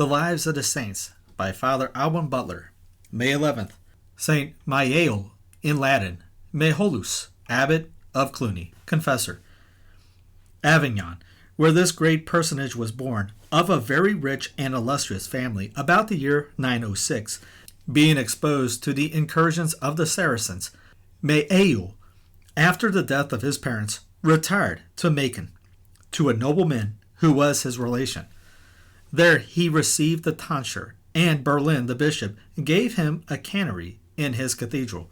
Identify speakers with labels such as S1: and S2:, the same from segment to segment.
S1: The Lives of the Saints by Father Abbot Butler. May 11th. Saint Maieul, in Latin, Majolus, Abbot of Cluni, Confessor. Avignon, where this great personage was born, of a very rich and illustrious family, about the year 906, being exposed to the incursions of the Saracens, Maieul, after the death of his parents, retired to Macon, to a nobleman who was his relation. There he received the tonsure, and Berlin, the bishop, gave him a canonry in his cathedral,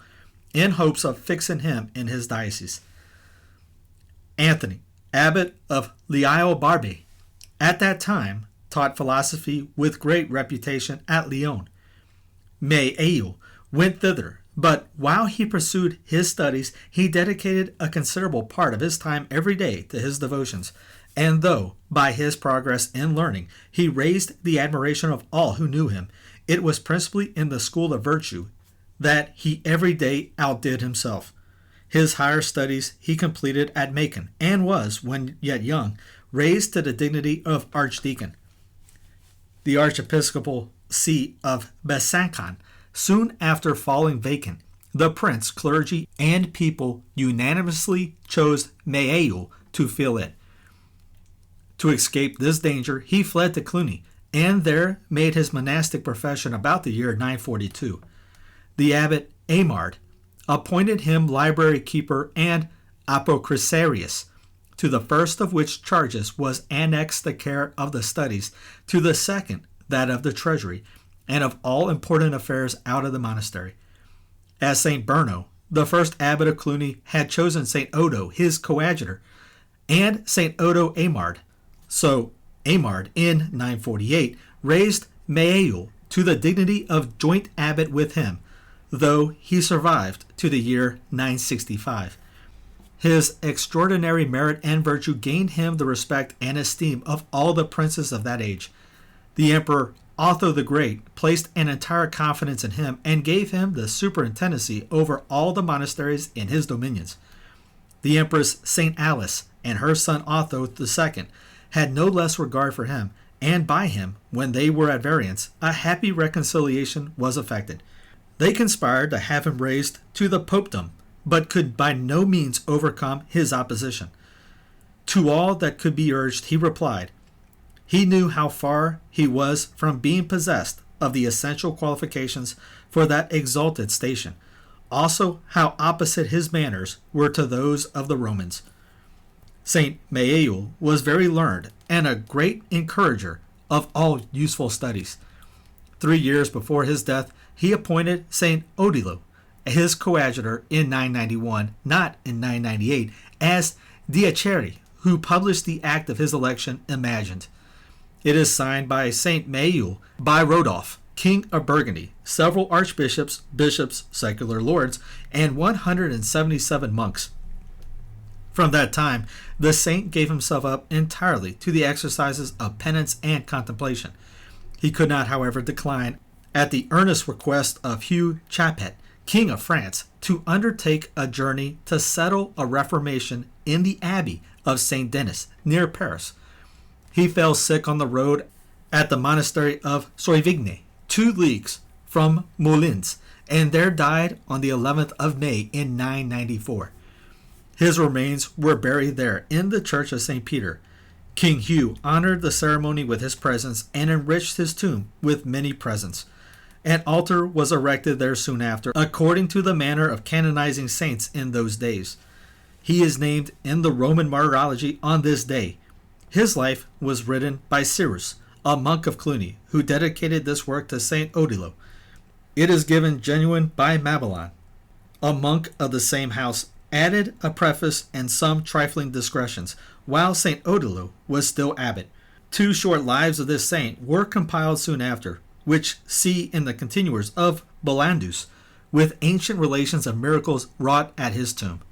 S1: in hopes of fixing him in his diocese. Anthony, abbot of Maieul, at that time taught philosophy with great reputation at Lyon. Maieul went thither, but while he pursued his studies, he dedicated a considerable part of his time every day to his devotions, and though, by his progress in learning, he raised the admiration of all who knew him, it was principally in the school of virtue that he every day outdid himself. His higher studies he completed at Macon, and was, when yet young, raised to the dignity of archdeacon. The archiepiscopal see of Besancon, soon after falling vacant, the prince, clergy, and people unanimously chose Maieul to fill it. To escape this danger, he fled to Cluni, and there made his monastic profession about the year 942. The abbot Aymard appointed him library keeper and apocricarius, to the first of which charges was annexed the care of the studies, to the second that of the treasury, and of all important affairs out of the monastery. As St. Berno, the first abbot of Cluni, had chosen St. Odo his coadjutor, and St. Odo Aymard, so Aymard in 948 raised Maieul to the dignity of joint abbot with him, though he survived to the year 965. His extraordinary merit and virtue gained him the respect and esteem of all the princes of that age. The Emperor Otho the Great placed an entire confidence in him and gave him the superintendency over all the monasteries in his dominions. The Empress St. Alice and her son Otho II had no less regard for him, and by him, when they were at variance, a happy reconciliation was effected. They conspired to have him raised to the popedom, but could by no means overcome his opposition. To all that could be urged, he replied, he knew how far he was from being possessed of the essential qualifications for that exalted station, also how opposite his manners were to those of the Romans. Saint Maieul was very learned and a great encourager of all useful studies. 3 years before his death, he appointed Saint Odilo, his coadjutor, in 991, not in 998, as Diacere, who published the act of his election imagined. It is signed by Saint Maieul, by Rodolph, King of Burgundy, several archbishops, bishops, secular lords, and 177 monks. From that time, the saint gave himself up entirely to the exercises of penance and contemplation. He could not, however, decline, at the earnest request of Hugh Capet, King of France, to undertake a journey to settle a reformation in the abbey of Saint Denis, near Paris. He fell sick on the road at the monastery of Soivigny, 2 leagues from Moulins, and there died on the 11th of May in 994. His remains were buried there in the church of St. Peter. King Hugh honored the ceremony with his presence and enriched his tomb with many presents. An altar was erected there soon after, according to the manner of canonizing saints in those days. He is named in the Roman Martyrology on this day. His life was written by Cyrus, a monk of Cluni, who dedicated this work to St. Odilo. It is given genuine by Maieul. A monk of the same house added a preface and some trifling discretions, while St. Odilo was still abbot. 2 short lives of this saint were compiled soon after, which see in the continuers of Bolandus, with ancient relations of miracles wrought at his tomb.